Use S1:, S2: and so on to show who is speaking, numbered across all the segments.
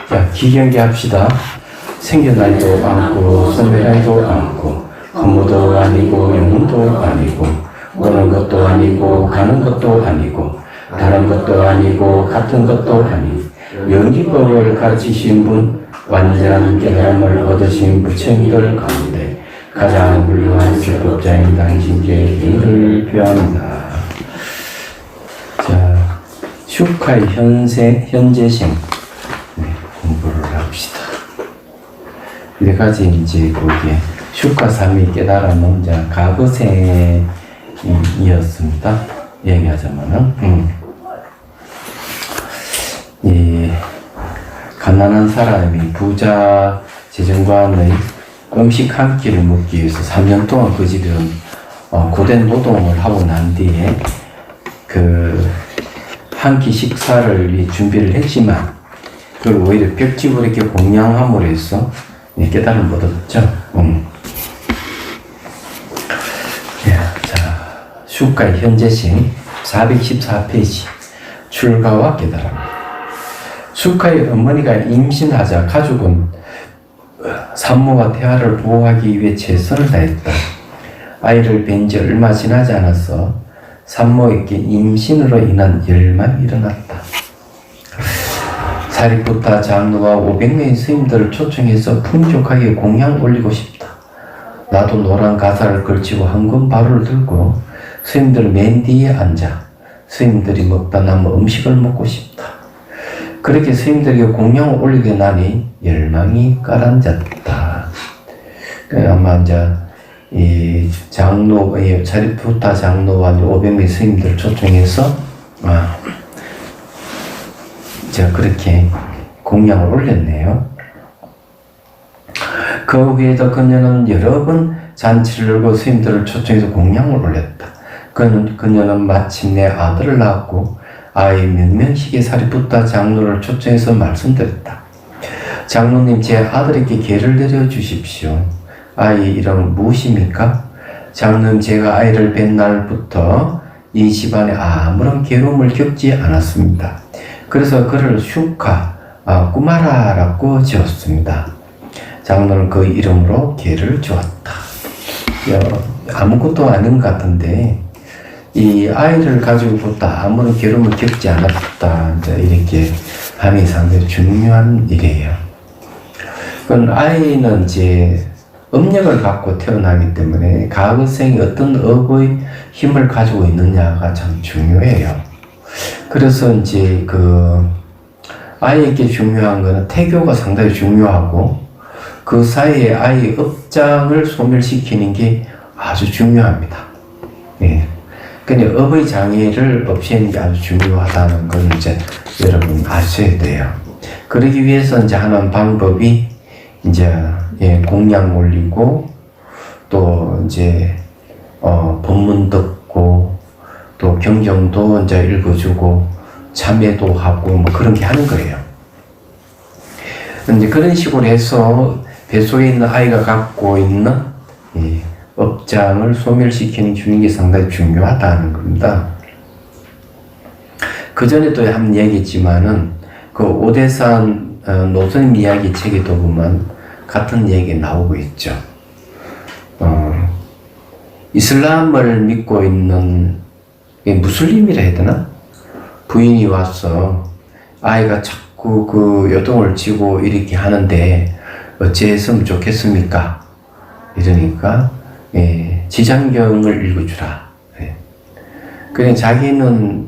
S1: 자, 기경기 합시다. 생겨나지도 않고 소멸하지도 않고 건모도 아니고 영혼도 아니고 오는 것도 아니고 가는 것도 아니고 다른 것도 아니고 같은 것도 아니 영지법을 가르치신 분, 완전한 깨달음을 얻으신 부처님들 가운데 가장 훌륭한 불법자인 당신께 인을 표합니다. 자, 슈카의 현재생 공부를 합시다. 여러 가지 이제 거기에 슈카 3이 깨달음은 이제 과거생이었습니다. 얘기하자면은, 이 가난한 사람이 부자 재정관의 음식 한 끼를 먹기 위해서 3년 동안 그 집에 고된 노동을 하고 난 뒤에 그 한 끼 식사를 준비를 했지만 그걸 오히려 벽집으로 이렇게 공양함으로 해서 깨달음 얻었죠. 자, 슈카의 현재생 414페이지 출가와 깨달음. 슈카의 어머니가 임신하자 가족은 산모와 태아를 보호하기 위해 최선을 다했다. 아이를 뵌 지 얼마 지나지 않아서 산모에게 임신으로 인한 열망이 일어났다. 사리푸타 장로와 500명의 스님들을 초청해서 풍족하게 공양 올리고 싶다. 나도 노란 가사를 걸치고 황금 바루를 들고 스님들 맨 뒤에 앉아 스님들이 먹다 남은 음식을 먹고 싶다. 그렇게 스님들에게 공양을 올리게 나니 열망이 가라앉았다. 아마 이제 이 장로, 사리푸타 장로와 500명의 스님들을 초청해서 제가 그렇게 공양을 올렸네요. 그 후에도 그녀는 여러 번 잔치를 열고 스님들을 초청해서 공양을 올렸다. 그녀는 마침내 아들을 낳았고 아이 명명식에 사리푸타 장로를 초청해서 말씀드렸다. 장로님, 제 아들에게 계를 내려주십시오. 아이 이름은 무엇입니까? 장로님, 제가 아이를 뵌 날부터 이 집안에 아무런 괴로움을 겪지 않았습니다. 그래서 그를 슈카, 꾸마라라고 지었습니다. 장로는 그 이름으로 계를 주었다. 아무것도 아닌 것 같은데 이 아이를 가지고부터 아무런 괴로움을 겪지 않았다. 이렇게 하는 상당히 중요한 일이에요. 그건 아이는 이제 업력을 갖고 태어나기 때문에 과거생이 어떤 업의 힘을 가지고 있느냐가 참 중요해요. 그래서 이제 그 아이에게 중요한 거는 태교가 상당히 중요하고 그 사이에 아이의 업장을 소멸시키는 게 아주 중요합니다. 예. 근데 업의 장애를 없애는 게 아주 중요하다는 걸 이제 여러분 아셔야 돼요. 그러기 위해서 이제 하는 방법이 이제 공양 올리고 또 이제 법문 듣고 또 경정도 이제 읽어주고 참회도 하고 뭐 그런 게 하는 거예요. 이제 그런 식으로 해서 뱃속에 있는 아이가 갖고 있는 업장을 소멸시키는 주는 게 상당히 중요하다는 겁니다. 그 전에도 한번 얘기했지만은 그 오대산 노선 이야기 책에도 보면 같은 얘기 나오고 있죠. 이슬람을 믿고 있는 무슬림이라 해야 되나? 부인이 와서 아이가 자꾸 그 요동을 지고 이렇게 하는데 어찌했으면 좋겠습니까? 이러니까 지장경을 읽어주라. 그냥 자기는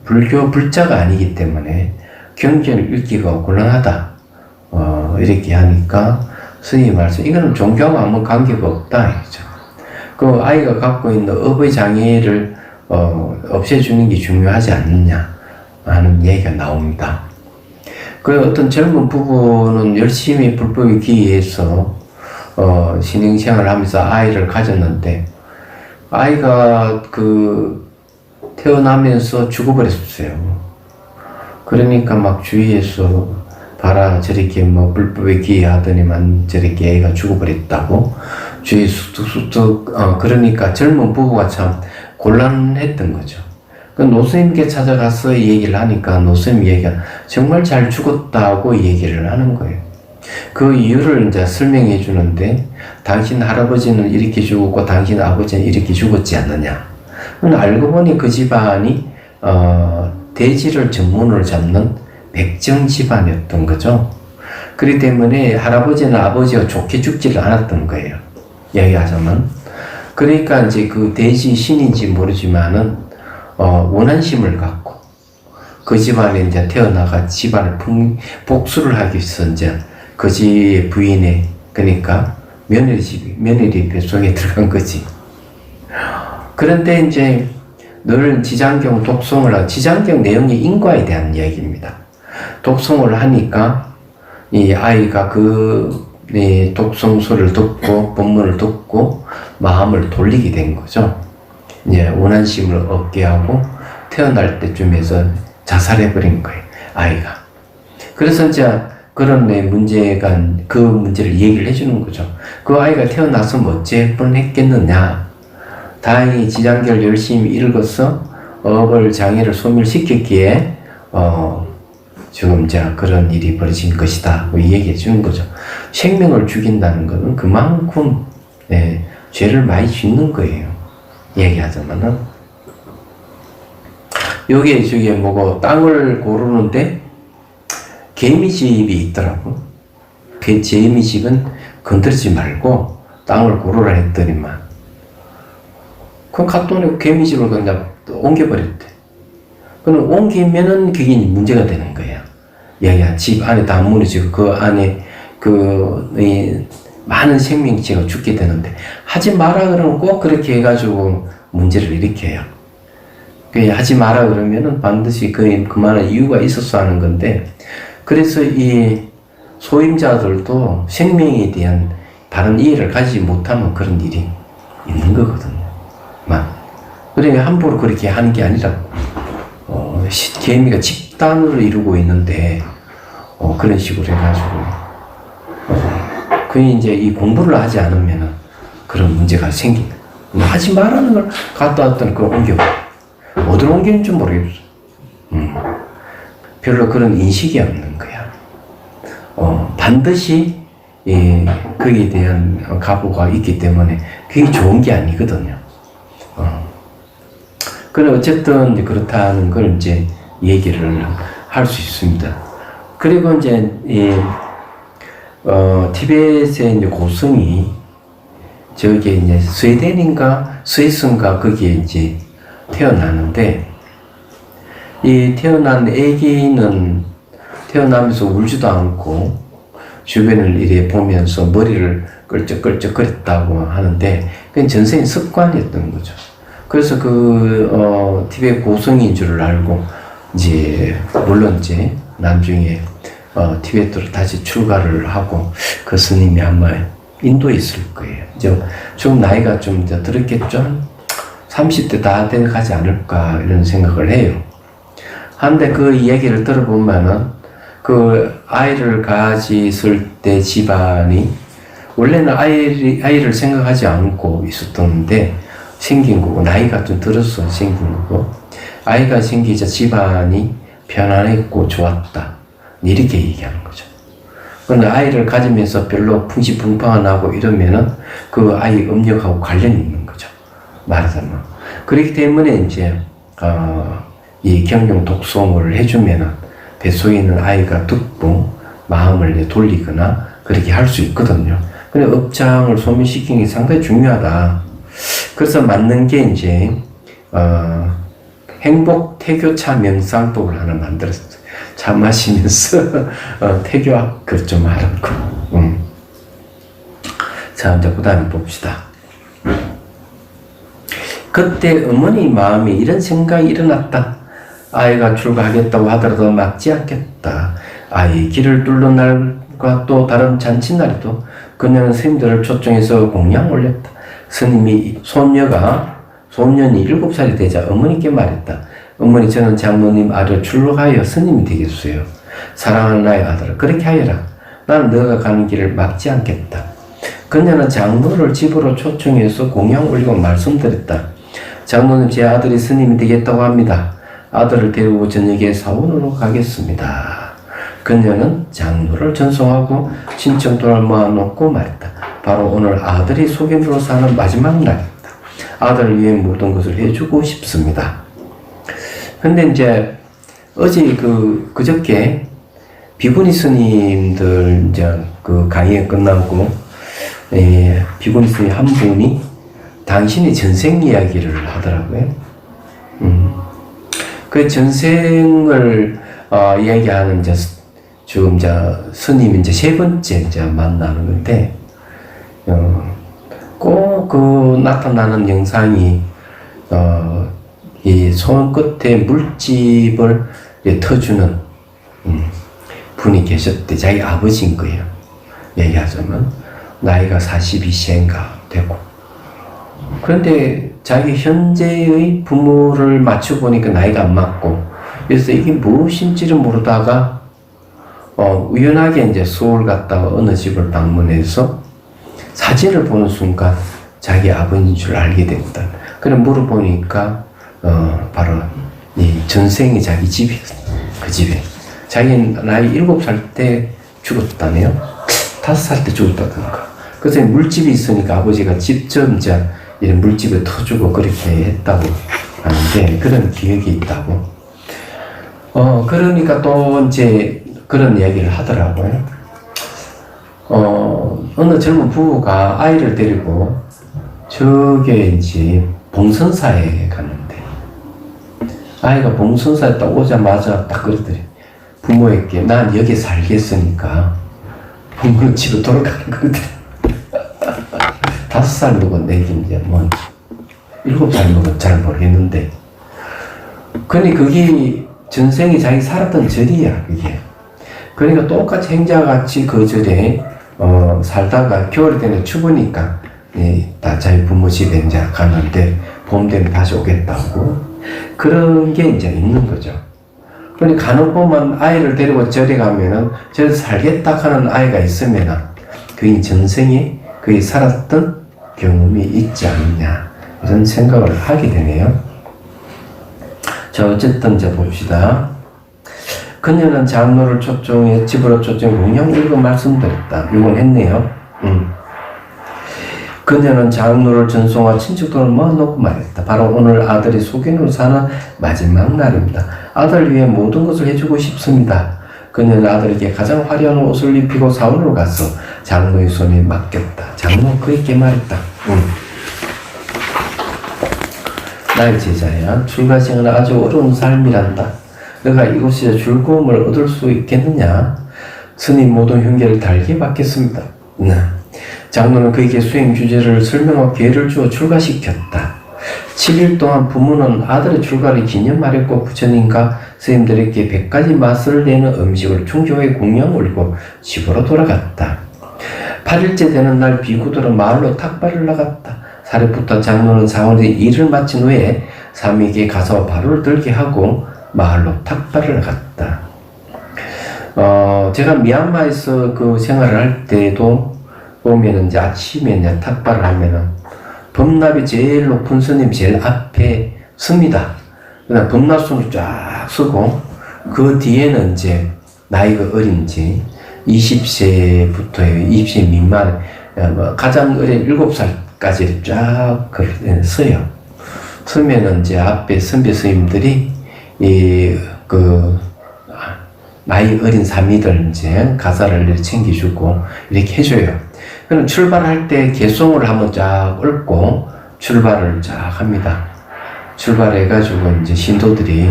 S1: 불자가 아니기 때문에 경전을 읽기가 곤란하다. 이렇게 하니까 스님이 말씀, 이거는 종교하고 아무 관계가 없다. 그 아이가 갖고 있는 업의 장애를 없애주는 게 중요하지 않느냐 하는 얘기가 나옵니다. 그 어떤 젊은 부부는 열심히 불법에 기해서 신행생활을 하면서 아이를 가졌는데 아이가 그 태어나면서 죽어버렸어요. 그러니까 막 주위에서 봐라 저렇게 뭐 불법에 기해하더니만 저렇게 애가 죽어버렸다고 주위 쑥쑥쑥 그러니까 젊은 부부가 참 곤란했던 거죠. 그 노스님께 찾아가서 얘기를 하니까 노스님 얘기가 정말 잘 죽었다고 얘기를 하는 거예요. 그 이유를 이제 설명해 주는데, 당신 할아버지는 이렇게 죽었고 당신 아버지는 이렇게 죽었지 않느냐. 알고 보니 그 집안이 돼지를 전문으로 잡는 백정 집안이었던 거죠. 그렇기 때문에 할아버지는 아버지가 좋게 죽지를 않았던 거예요. 이야기하자면. 그러니까 이제 그 돼지 신인지 모르지만은 원한심을 갖고 그 집안에 이제 태어나가 집안을 복수를 하기 위해서 이제 그 집 부인의, 그러니까 며느리 뱃속에 들어간 거지. 그런데 이제 늘 지장경 독송을 하고, 지장경 내용이 인과에 대한 이야기입니다. 독송을 하니까 이 아이가 그 독송소를 듣고 법문을 듣고 마음을 돌리게 된 거죠. 이제 원한심을 얻게 하고 태어날 때쯤에서 자살해버린 거예요, 아이가. 그래서 이제 그런 문제가, 그 문제를 얘기를 해주는 거죠. 그 아이가 태어나서 어째 뻔했겠느냐. 다행히 지장결 열심히 읽어서 어벌 장애를 소멸시켰기에 지금 이제 그런 일이 벌어진 것이다 고 얘기해 주는 거죠. 생명을 죽인다는 것은 그만큼 죄를 많이 짓는 거예요. 얘기하자면은 여기에 저게 뭐고, 땅을 고르는데 개미집이 있더라고. 그 개미집은 건드리지 말고 땅을 고르라 했더니만, 그럼 갔더니 개미집을 그냥 옮겨버렸대. 그럼 옮기면은 그게 문제가 되는 거야. 얘야, 집 안에 다 무너지고 그 안에 많은 생명체가 죽게 되는데, 하지 마라 그러면 꼭 그렇게 해가지고 문제를 일으켜요. 하지 마라 그러면은 반드시 그만한 이유가 있어서 하는 건데, 그래서 이 소임자들도 생명에 대한 바른 이해를 가지지 못하면 그런 일이 있는 거거든요. 그러니까 함부로 그렇게 하는 게 아니라고. 개미가 집단으로 이루고 있는데, 그런 식으로 해가지고, 그게 이제 이 공부를 하지 않으면은 그런 문제가 생긴다. 하지 말라는 걸 갖다 왔더니 그걸 옮겨버려. 어디로 옮기는지 모르겠어. 별로 그런 인식이 없는 거야. 반드시 거기에 대한 각오가 있기 때문에 그게 좋은 게 아니거든요. 그래 어쨌든 그렇다는 걸 이제 얘기를 할 수 있습니다. 그리고 이제 티벳의 이제 고성이 저게 이제 스웨덴인가 스위스인가 거기에 이제 태어나는데, 이 태어난 아기는 태어나면서 울지도 않고 주변을 이래 보면서 머리를 끌적끌적거렸다고 하는데, 그건 전생의 습관이었던 거죠. 그래서 티벳 고성인 줄을 알고 이제 물론 이제 나중에 티베트로 다시 출가를 하고 그 스님이 아마 인도에 있을 거예요. 이제 좀 나이가 좀 이제 들었겠죠. 30대 다 돼가지 않을까 이런 생각을 해요. 한데 그 이야기를 들어보면은 그 아이를 가졌을 때 집안이 원래는 아이를 생각하지 않고 있었던데 생긴 거고, 나이가 좀 들어서 생긴 거고, 아이가 생기자 집안이 편안했고 좋았다 이렇게 얘기하는 거죠. 그런데 아이를 가지면서 별로 풍시풍파하고 이러면은 그 아이 음력하고 관련이 있는 거죠, 말하자면. 그렇기 때문에 이제 이 경경 독송을 해주면은 뱃속에 있는 아이가 듣고 마음을 돌리거나 그렇게 할 수 있거든요. 근데 업장을 소멸시키는 게 상당히 중요하다. 그래서 맞는 게 이제 행복 태교차 명상법을 하나 만들었어요. 차 마시면서 태교학을 좀 하라고. 자, 이제 그 다음에 봅시다. 그때 어머니 마음에 이런 생각이 일어났다. 아이가 출가하겠다고 하더라도 막지 않겠다. 아이 길을 뚫는 날과 또 다른 잔칫날에도 그녀는 스님들을 초청해서 공양 올렸다. 스님이 소년이 7살이 되자 어머니께 말했다. 어머니, 저는 장로님 아래 출가하여 스님이 되겠어요. 사랑하는 나의 아들아, 그렇게 하여라. 나는 너가 가는 길을 막지 않겠다. 그녀는 장로를 집으로 초청해서 공양 올리고 말씀드렸다. 장로는 제 아들이 스님이 되겠다고 합니다. 아들을 데리고 저녁에 사원으로 가겠습니다. 그녀는 장로를 전송하고 친척들을 모아놓고 말했다. 바로 오늘 아들이 소견으로 사는 마지막 날입니다. 아들을 위해 모든 것을 해주고 싶습니다. 근데 이제 어제 그저께 비구니 스님들 이제 그 강의가 끝나고 비구니 스님 한 분이 당신의 전생 이야기를 하더라고요. 그 전생을 이야기하는 이제 지금 이제 스님이 이제 세 번째 이제 만나는 건데 꼭 그 나타나는 영상이 이 손끝에 물집을 터주는 분이 계셨대. 자기 아버지인 거예요. 얘기하자면 나이가 42세인가 되고. 그런데 자기 현재의 부모를 맞춰보니까 나이가 안 맞고, 그래서 이게 무엇인지를 모르다가 우연하게 이제 서울 갔다가 어느 집을 방문해서 사진을 보는 순간 자기 아버지인 줄 알게 됐다. 그래 물어보니까 바로 이 전생이 자기 집이었어. 그 집에 자기는 나이 7살 때 죽었다네요. 5살 때 죽었다던가. 그래서 물집이 있으니까 아버지가 직접 이제 이런 물집을 터주고 그렇게 했다고 하는데, 그런 기억이 있다고. 그러니까 또 이제 그런 이야기를 하더라고요. 어느 젊은 부부가 아이를 데리고 저게 이제 봉선사에 갔는데, 아이가 봉선사에 딱 오자마자 딱 그러더래. 부모에게 난 여기 살겠으니까 부모는 집에 돌아가는 거거든. 5살 먹은 내긴 이제 뭐 7살 먹은 잘 모르겠는데, 그니 그게 전생에 자기 살았던 절이야 그게. 그러니까 똑같이 행자같이 그 절에 살다가 겨울이 되면 추우니까 다 자기 부모 집에 이제 가는데 봄 되면 다시 오겠다고, 그런 게 이제 있는 거죠. 그러니까 간혹 보면 아이를 데리고 절에 가면은 절에서 살겠다 하는 아이가 있으면은 그게 전생에 그게 살았던 경험이 있지 않느냐, 이런 생각을 하게 되네요. 자, 어쨌든 이제 봅시다. 그녀는 장로를 초청해 집으로 초청해 공양 읽어 말씀드렸다. 이건 했네요. 그녀는 장로를 전송한 친척들을 모아놓고 말했다. 바로 오늘 아들이 소견으로 사는 마지막 날입니다. 아들을 위해 모든 것을 해주고 싶습니다. 그녀는 아들에게 가장 화려한 옷을 입히고 사원으로 가서 장로의 손에 맡겼다. 장로는 그에게 말했다. 나의 제자야, 출가생은 아주 어려운 삶이란다. 너가 이곳에서 즐거움을 얻을 수 있겠느냐? 스님 모든 흉계를 달게 받겠습니다. 장로는 그에게 수행 규제를 설명하고 기회를 주어 출가시켰다. 7일 동안 부모는 아들의 출가를 기념하려고 부처님과 스님들에게 100가지 맛을 내는 음식을 충효에 공양 올리고 집으로 돌아갔다. 8일째 되는 날 비구들은 마을로 탁발을 나갔다. 사례부터 장로는 사원의 일을 마친 후에 사미에게 가서 바로를 들게 하고 마을로 탁발을 나갔다. 제가 미얀마에서 그 생활을 할 때도 보면은 이제 아침에 이제 탁발을 하면은 범납이 제일 높은 스님 제일 앞에 섭니다. 그다음 범납손을 쫙 쓰고 그 뒤에는 이제 나이가 어린지 20세부터 20세 미만, 가장 어린 7살까지 쫙 서요. 서면은 이제 앞에 선배 스님들이 나이 어린 사미들 이제 가사를 챙겨주고 이렇게 해줘요. 그럼 출발할 때 개송을 한번 쫙 읊고 출발을 쫙 합니다. 출발해가지고 이제 신도들이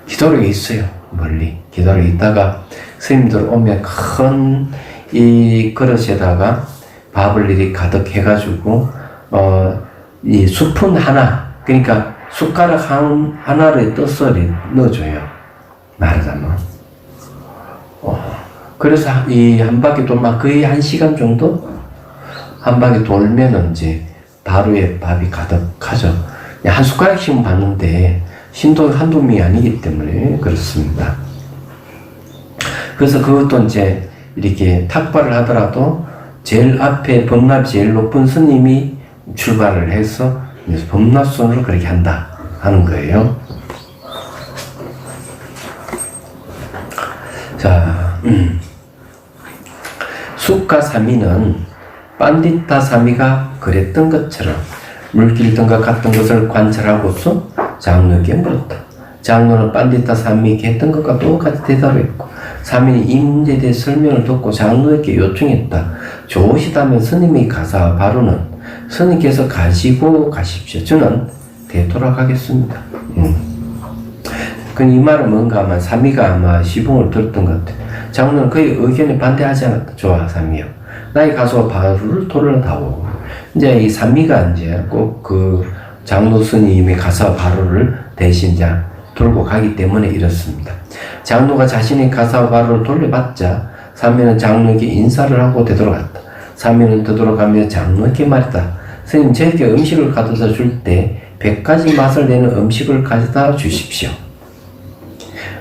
S1: 기다리고 있어요. 멀리 기다리고 있다가 스님들 오면 큰 이 그릇에다가 밥을 이렇게 가득 해가지고 이 스푼 하나, 그러니까 숟가락 하나를 떠서 넣어줘요. 말하자면. 그래서 이 한 바퀴 돌면 거의 1시간 정도? 한 바퀴 돌면은 이제 바로에 밥이 가득하죠. 한 숟가락씩은 받는데 신도 한두 명이 아니기 때문에 그렇습니다. 그래서 그것도 이제 이렇게 탁발을 하더라도 제일 앞에 범납이 제일 높은 스님이 출발을 해서 그래서 범납손으로 그렇게 한다 하는 거예요. 자, 숙가 사미는 판디타 사미가 그랬던 것처럼 물길 등과 같은 것을 관찰하고서 장로에게 물었다. 장로는 판디타 사미에게 했던 것과 똑같이 대답했고, 사미는 이 문제에 대해 설명을 듣고 장로에게 요청했다. 좋으시다면 스님이 가사 바로는 스님께서 가지고 가십시오. 저는 되돌아가겠습니다. 이 말은 뭔가 아마 사미가 아마 시봉을 들었던 것 같아요. 장로는 그의 의견에 반대하지 않았다. 좋아, 사미여. 나의 가서 바로를 돌아다오. 이제 이 사미가 이제 꼭 그 장로 스님의 가사 바로를 대신 이제 돌고 가기 때문에 이렇습니다. 장로가 자신의 가사 바로를 돌려받자 사미는 장로에게 인사를 하고 되돌아갔다. 사미는 되돌아가며 장로에게 말했다. 스님, 저에게 음식을 가져다 줄 때 100가지 맛을 내는 음식을 가져다 주십시오.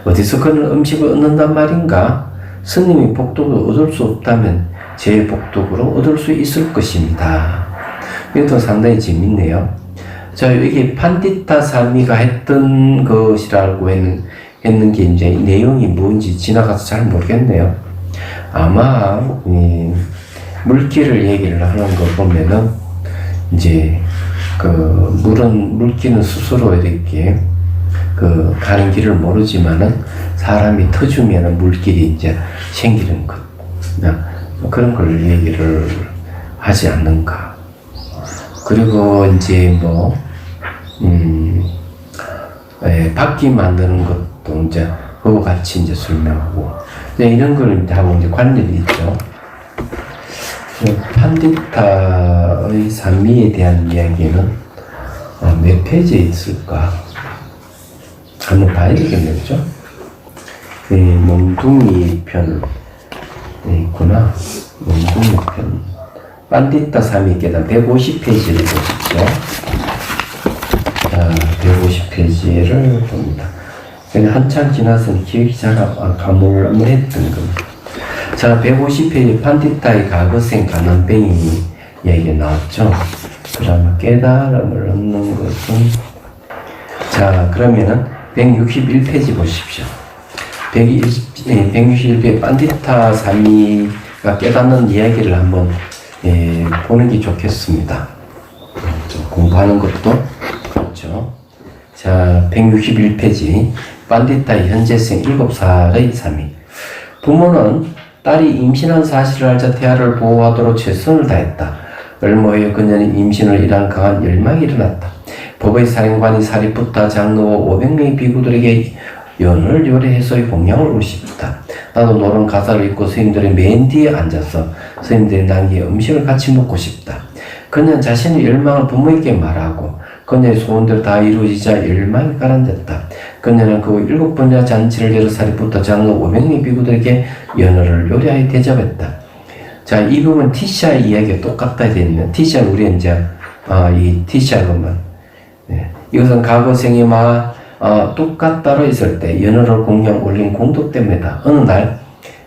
S1: 어디서 그런 음식을 얻는단 말인가? 스님이 복덕을 얻을 수 없다면 제 복덕으로 얻을 수 있을 것입니다. 이것도 상당히 재밌네요. 자, 여기 판디타 사미가 했던 것이라고 했는 게 이제 내용이 뭔지 지나가서 잘 모르겠네요. 아마 물기를 얘기를 하는 거 보면은 이제 그 물기는 스스로 이렇게 그 가는 길을 모르지만은 사람이 터주면은 물길이 이제 생기는 것, 그런 걸 얘기를 하지 않는가. 그리고 이제 바퀴 만드는 것도 이제 그거 같이 이제 설명하고, 이런 걸 이제 하고 이제 관련이 있죠. 판디타의 산미에 대한 이야기는 몇 페이지에 있을까? 한번 봐야 되겠네요, 그죠? 몽둥이 편 있구나. 몽둥이 편. 판디타 사미 계단 150페이지를 보십시오. 자, 150페이지를 봅니다. 한참 지나서는 기억이 잘 가물가물했던 겁니다. 자, 150페이지 판디타의 가거생 가난뱅이 얘기 나왔죠. 그러면 깨달음을 얻는 것은, 자, 그러면은 161페이지 보십시오. 161페이지 판디타 사미가 깨닫는 이야기를 한번 보는 게 좋겠습니다. 공부하는 것도 좋죠. 자, 161페이지 판디타의 현재생 7살의 사미. 부모는 딸이 임신한 사실을 알자 태아를 보호하도록 최선을 다했다. 얼마 후에 그녀는 임신을 일한 강한 열망이 일어났다. 법의 사령관이 사리푸타 장로와 500명의 비구들에게 연을 요래해서의 공양을 오고 싶다. 나도 노란 가사를 입고 스님들의 맨 뒤에 앉아서 스님들의 난기에 음식을 같이 먹고 싶다. 그녀는 자신의 열망을 부모에게 말하고 그녀의 소원대로 다 이루어지자 열망이 가라앉았다. 그녀는 그 7번째 잔치를 열어 사리푸타 장로 500명의 비구들에게 연어를 요리하여 대접했다. 자, 이 부분 티샤의 이야기가 똑같다 되어 있는. 티샤는 우리 이제 이 티샤로만 이것은 과거 생이마 똑같다로 있을 때 연어를 공양 올린 공덕 때문이다. 어느 날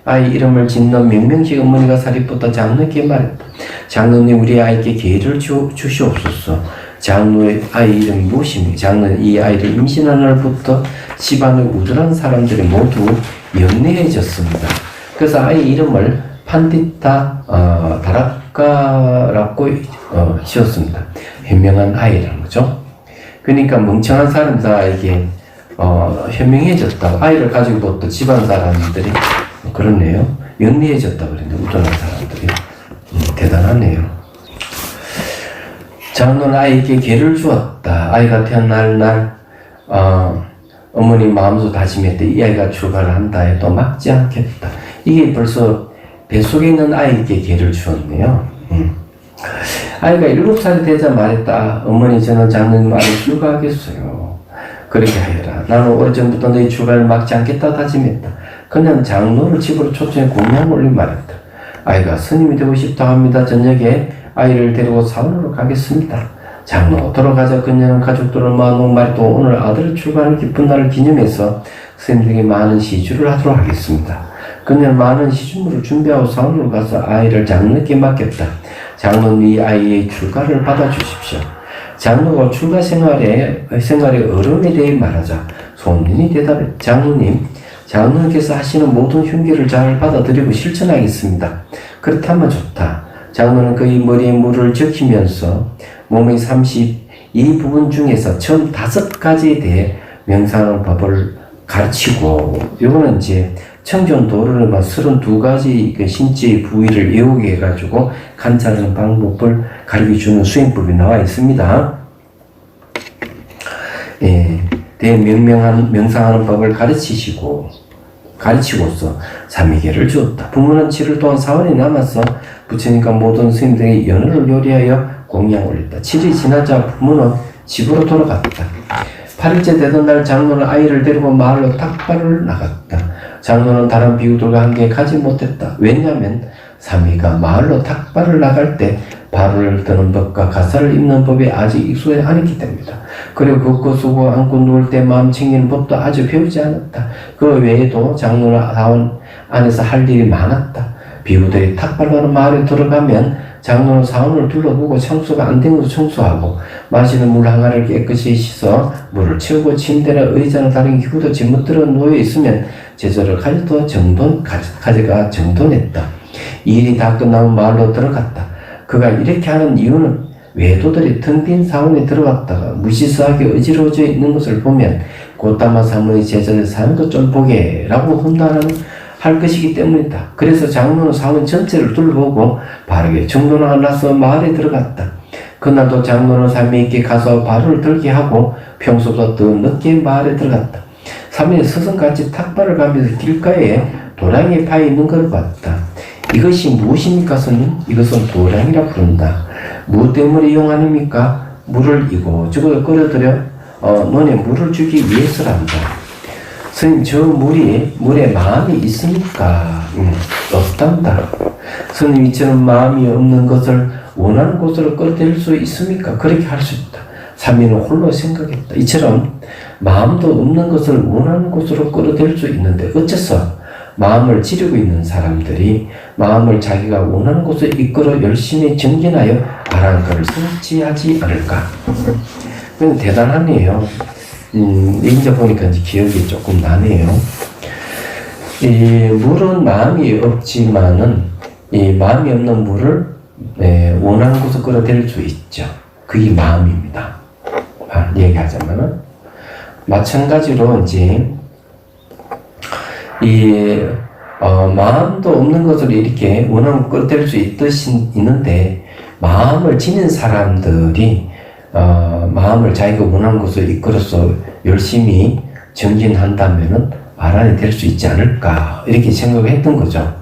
S1: 아이 이름을 짓는 명명식 어머니가 사리푸타 장로에게 말했다. 장로님, 우리 아이에게 기회를 주시옵소서. 장로의 아이 이름이 무엇입니까? 장로는 이 아이를 임신한 날부터 집안의 우둔한 사람들이 모두 영리해졌습니다. 그래서 아이 이름을 판디타 다라카라고 지었습니다. 현명한 아이라는 거죠. 그러니까 멍청한 사람들에게 현명해졌다. 아이를 가지고 또 집안 사람들이 그렇네요. 영리해졌다 그랬는데 우둔한 사람들이 대단하네요. 장로는 아이에게 개를 주었다. 아이가 태어날 날 어머니 마음속 다짐했대. 이 아이가 출가를 한다 해도 막지 않겠다. 이게 벌써 뱃속에 있는 아이에게 개를 주었네요. 아이가 7살이 되자 말했다. 어머니, 저는 장로님 말을 출가하겠어요. 그렇게 하여라. 나는 오래전부터 너희 출가를 막지 않겠다 다짐했다. 그녀는 장로를 집으로 초청해 공양을 올리 말했다. 아이가 스님이 되고 싶다 합니다. 저녁에 아이를 데리고 사원으로 가겠습니다. 장로 돌아가자 그녀는 가족들을 모아놓은 말도 오늘 아들 출가하는 기쁜 날을 기념해서 스님들에게 많은 시주를 하도록 하겠습니다. 그녀는 많은 시주물을 준비하고 사원으로 가서 아이를 장로에게 맡겼다. 장로는 이 아이의 출가를 받아주십시오. 장로가 출가 생활의 어려움에 대해 말하자 손님이 대답해 장로님, 장로님께서 하시는 모든 흉기를 잘 받아들이고 실천하겠습니다. 그렇다면 좋다. 장로는 그의 머리에 물을 적히면서 몸의 32부분 중에서 처음 5가지에 대해 명상하는 법을 가르치고, 이거는 이제 청전 도르를 32가지 그 신체의 부위를 외우게 해가지고 관찰하는 방법을 가르쳐주는 수행법이 나와 있습니다. 예, 명상하는 법을 가르치고서 삼위계를 주었다. 부모는 7일 동안 사원이 남아서 부처님과 모든 스님들의 연을 요리하여 공양 올렸다. 7일이 지나자 부모는 집으로 돌아갔다. 8일째 되던 날 장로는 아이를 데리고 마을로 탁발을 나갔다. 장로는 다른 비구들과 함께 가지 못했다. 왜냐하면 삼위가 마을로 탁발을 나갈 때 발을 드는 법과 가사를 입는 법이 아직 익숙하지 않았기 때문이다. 그리고 걷고 서고 앉고 누울 때 마음 챙기는 법도 아직 배우지 않았다. 그 외에도 장로는 사원 안에서 할 일이 많았다. 비구들이 탁발로 마을에 들어가면 장로는 사원을 둘러보고 청소가 안 된 것도 청소하고 마시는 물 항아리를 깨끗이 씻어 물을 채우고 침대나 의자나 다른 기구도 짓무들어 놓여 있으면 제자를 가져가 정돈했다. 이 일이 다 끝나면 마을로 들어갔다. 그가 이렇게 하는 이유는 외도들이 텅 빈 사원에 들어갔다가 무시수하게 어지러워져 있는 것을 보면 고타마 사무의 제자들 사는 것 좀 보게 라고 할 것이기 때문이다. 그래서 장로는 사원 전체를 둘러보고 바르게 정돈을 나서 마을에 들어갔다. 그날도 장로는 삼위에게 가서 발을 들게 하고 평소보다 더 늦게 마을에 들어갔다. 삼위는 스승같이 탁발을 가면서 길가에 도량이 파여 있는 걸 봤다. 이것이 무엇입니까, 스님? 이것은 도량이라 부른다. 무 때문에 이용하십니까? 물을 이곳저곳 끌어들여 논에 물을 주기 위해서란다. 스님, 저 물에 마음이 있습니까? 없단다. 스님, 이처럼 마음이 없는 것을 원하는 곳으로 끌어들일 수 있습니까? 그렇게 할 수 있다. 삼위는 홀로 생각했다. 이처럼 마음도 없는 것을 원하는 곳으로 끌어들일 수 있는데 어째서 마음을 지르고 있는 사람들이 마음을 자기가 원하는 곳에 이끌어 열심히 정진하여 아랑가를 성취하지 않을까? 그건 대단하네요. 이제 보니까 이제 기억이 조금 나네요. 이 물은 마음이 없지만은 이 마음이 없는 물을 원하는 곳에 끌어들일 수 있죠. 그게 마음입니다. 얘기하자면은 마찬가지로 이제 마음도 없는 것을 이렇게 원하는 곳에 끌어들일 수 있는데 마음을 지닌 사람들이 마음을 자기가 원하는 곳으로 이끌어서 열심히 정진한다면은 아란이 될 수 있지 않을까 이렇게 생각을 했던 거죠.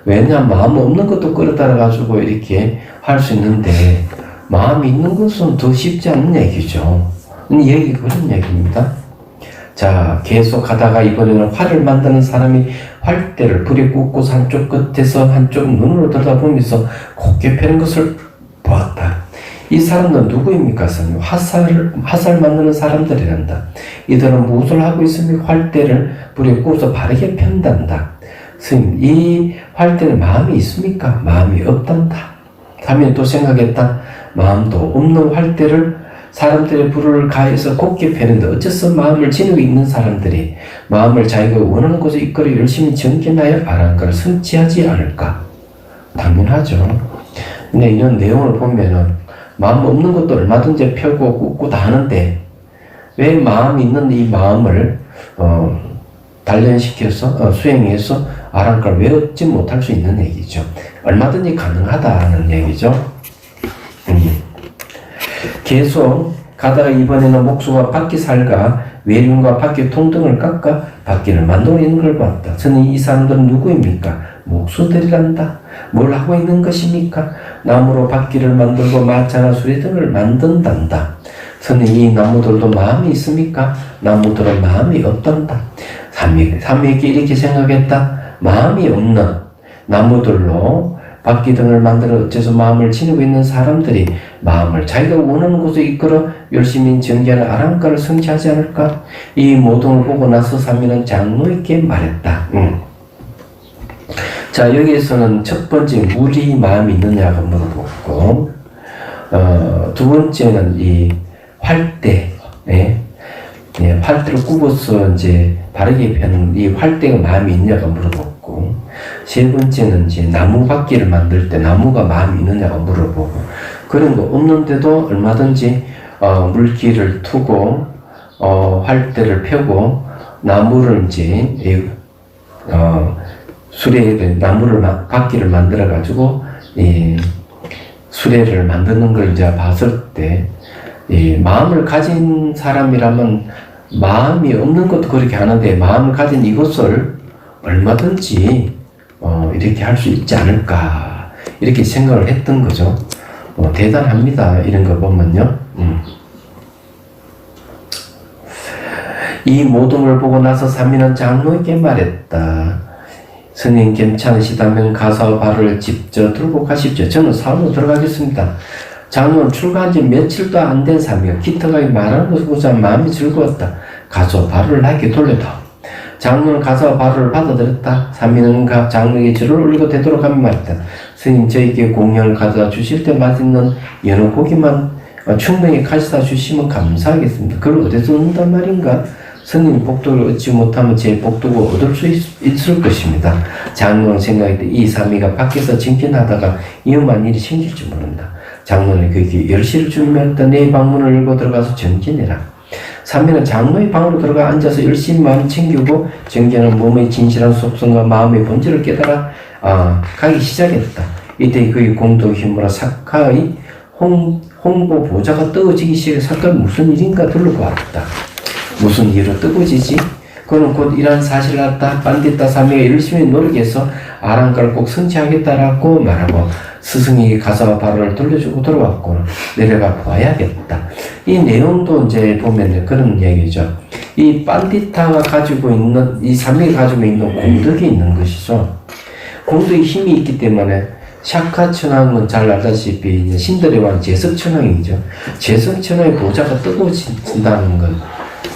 S1: 왜냐하면 마음 없는 것도 끌어다가 가지고 이렇게 할 수 있는데 마음이 있는 것은 더 쉽지 않은 얘기죠. 이 그런 얘기입니다. 자, 계속 하다가 이번에는 활을 만드는 사람이 활대를 불에 꽂고 한쪽 끝에서 한쪽 눈으로 들여다보면서 곱게 패는 것을 보았다. 이 사람들은 누구입니까? 화살 만드는 사람들이란다. 이들은 무엇을 하고 있으며 활대를 불에 꽂아서 바르게 편단다. 스님, 이 활대는 마음이 있습니까? 마음이 없단다. 하면 또 생각했다. 마음도 없는 활대를 사람들의 불을 가해서 곱게 패는데 어째서 마음을 지니고 있는 사람들이 마음을 자기가 원하는 곳에 이끌어 열심히 정진하여 아랑가를 성취하지 않을까? 당연하죠. 근데 이런 내용을 보면은 마음 없는 것도 얼마든지 펴고 꽂고 다 하는데 왜 마음이 있는 이 마음을 단련시켜서 수행해서 아랑가를 외우지 못할 수 있는 얘기죠. 얼마든지 가능하다는 얘기죠. 계속 가다가 이번에는 목수가 바퀴 살가 외륜과 바퀴 통등을 깎아 바퀴를 만들고 있는 걸 봤다. 저는 이 사람들은 누구입니까? 목수들이란다. 뭘 하고 있는 것입니까? 나무로 바퀴를 만들고 마차나 수레등을 만든단다. 저는 이 나무들도 마음이 있습니까? 나무들은 마음이 없단다. 삼위에게 이렇게 생각했다. 마음이 없는 나무들로 바퀴 등을 만들어 어째서 마음을 지니고 있는 사람들이 마음을 자기가 원하는 곳에 이끌어 열심히 정진하는 아랑가를 성취하지 않을까? 이 모든 걸 보고 나서 삼위는 장로에게 말했다. 자, 여기에서는 첫 번째 물이 마음이 있느냐가 물어보고 두 번째는 이 활대, 예? 예, 활대를 굽어서 이제 바르게 펴는 이 활대가 마음이 있냐가 물어보고, 세 번째는 이제 나무 바퀴를 만들 때 나무가 마음이 있느냐가 물어보고, 그런 거 없는데도 얼마든지 물기를 투고 활대를 펴고 나무를 이제 수레를 나무를 바퀴를 만들어 가지고 이 수레를 만드는 걸 이제 봤을 때 이 마음을 가진 사람이라면 마음이 없는 것도 그렇게 하는데 마음을 가진 이것을 얼마든지 이렇게 할 수 있지 않을까 이렇게 생각을 했던 거죠. 대단합니다. 이런 거 보면요. 이 모든 걸 보고 나서 삼위는 장로에게 말했다. 스님 괜찮으시다면 가서 발을 직접 들고 가십시오. 저는 사원으로 들어가겠습니다. 장로는 출가한 지 며칠도 안 된 사람이요. 기특하게 말하는 것을 보자 마음이 즐거웠다. 가서 발을 나에게 돌려다. 장로는 가서 발을 받아들였다. 삼위는 장로에게 절을 올리고 되도록하며 말했다. 스님 저에게 공양을 가져다 주실 때 맛있는 연어 고기만 충분히 가져다 주시면 감사하겠습니다. 그걸 어디서 얻는단 말인가? 스님 복도를 얻지 못하면 제 복도가 얻을 수 있을 것입니다. 장로는 생각할 때 이 삼위가 밖에서 정진하다가 위험한 일이 생길지 모른다. 장로는 그에게 열시를 준비했다. 내 방문을 열고 들어가서 정진해라. 삼위는 장로의 방으로 들어가 앉아서 열심히 마음 챙기고 정진하는 몸의 진실한 속성과 마음의 본질을 깨달아 가기 시작했다. 이때 그의 공덕 힘으로 사카의 홍보 보좌가 뜨거지기 시작해 사카가 무슨 일인가 둘러보았다. 무슨 일로 뜨거지지? 그는 곧 이러한 사실을 알았다. 반디타 삼위가 열심히 노력해서 아랑가를 꼭 성취하겠다라고 말하고 스승에게 가서 발을 돌려주고 돌아왔고 내려가 봐야겠다. 이 내용도 이제 보면 그런 얘기죠. 이 반디타가 가지고 있는 이 삼위가 가지고 있는 공덕이 있는 것이죠. 공덕의 힘이 있기 때문에 샤카천왕은 잘 알다시피 신들의 왕 제석천왕이죠. 제석천왕의 보좌가 뜨거워진다는 것.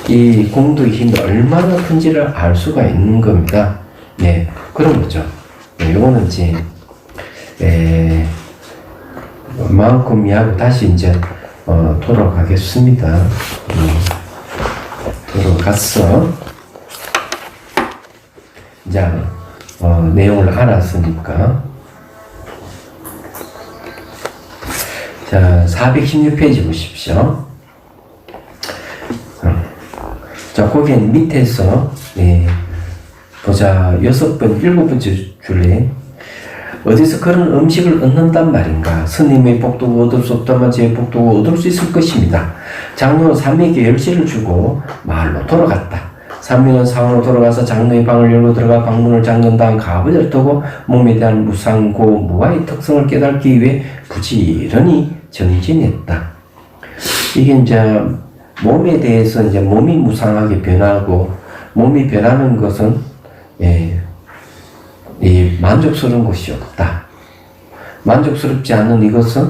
S1: 이 공덕의 힘이 얼마나 큰지를 알 수가 있는 겁니다. 네, 그런 거죠. 네, 요거는 이제, 마음껏 이해하고 다시 이제, 돌아가겠습니다. 돌아갔어. 자, 내용을 알았으니까. 자, 416페이지 보십시오. 자, 거기 밑에서, 보자, 6번, 7번째 줄에, 어디서 그런 음식을 얻는단 말인가? 스님의 복도가 얻을 수 없다면 제 복도가 얻을 수 있을 것입니다. 장로는 삼위에게 열시를 주고 마을로 돌아갔다. 삼위는 사원으로 돌아가서 장로의 방을 열고 들어가 방문을 잠근 다음 가부를 두고 몸에 대한 무상고 무아의 특성을 깨닫기 위해 부지런히 정진했다. 이게 이제 몸에 대해서 이제 몸이 무상하게 변하고 몸이 변하는 것은 이 만족스러운 것이 없다. 만족스럽지 않는 이것은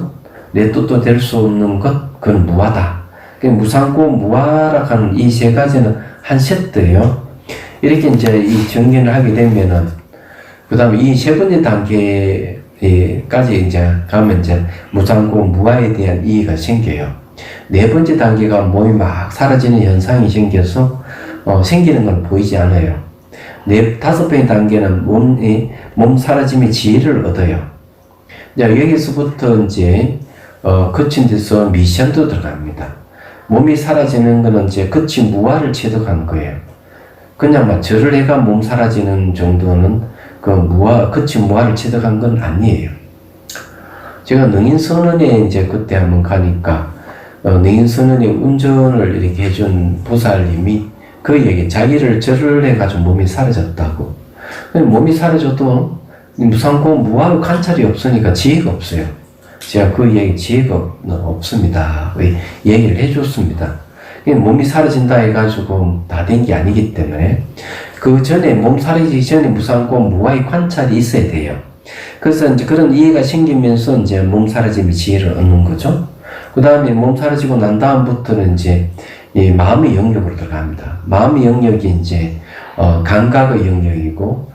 S1: 내 뜻도 될 수 없는 것, 그건 무하다. 무상고 무하라 하는 이 세 가지는 한 세트예요. 이렇게 이제 이 정리를 하게 되면은 그 다음에 이 세 번째 단계까지 이제 가면 이제 무상고 무하에 대한 이해가 생겨요. 네 번째 단계가 몸이 막 사라지는 현상이 생겨서 생기는 건 보이지 않아요. 다섯 번째 단계는 몸 사라짐의 지혜를 얻어요. 자, 여기서부터 이제 거친 데서 미션도 들어갑니다. 몸이 사라지는 거는 이제 거친 무아를 체득한 거예요. 그냥 막 절을 해가 몸 사라지는 정도는 거친 무아를 체득한 건 아니에요. 제가 능인선언에 이제 그때 한번 가니까 능인선언의 운전을 이렇게 해준 보살님이 그 얘기, 자기를 절을 해가지고 몸이 사라졌다고. 몸이 사라져도 무상고 무아의 관찰이 없으니까 지혜가 없어요. 제가 그 얘기 지혜가 없습니다. 얘기를 해줬습니다. 몸이 사라진다 해가지고 다 된 게 아니기 때문에 그 전에 몸 사라지기 전에 무상고 무아의 관찰이 있어야 돼요. 그래서 이제 그런 이해가 생기면서 이제 몸 사라짐의 지혜를 얻는 거죠. 그 다음에 몸 사라지고 난 다음부터는 이제 이 마음의 영역으로 들어갑니다. 마음의 영역이 이제 감각의 영역이고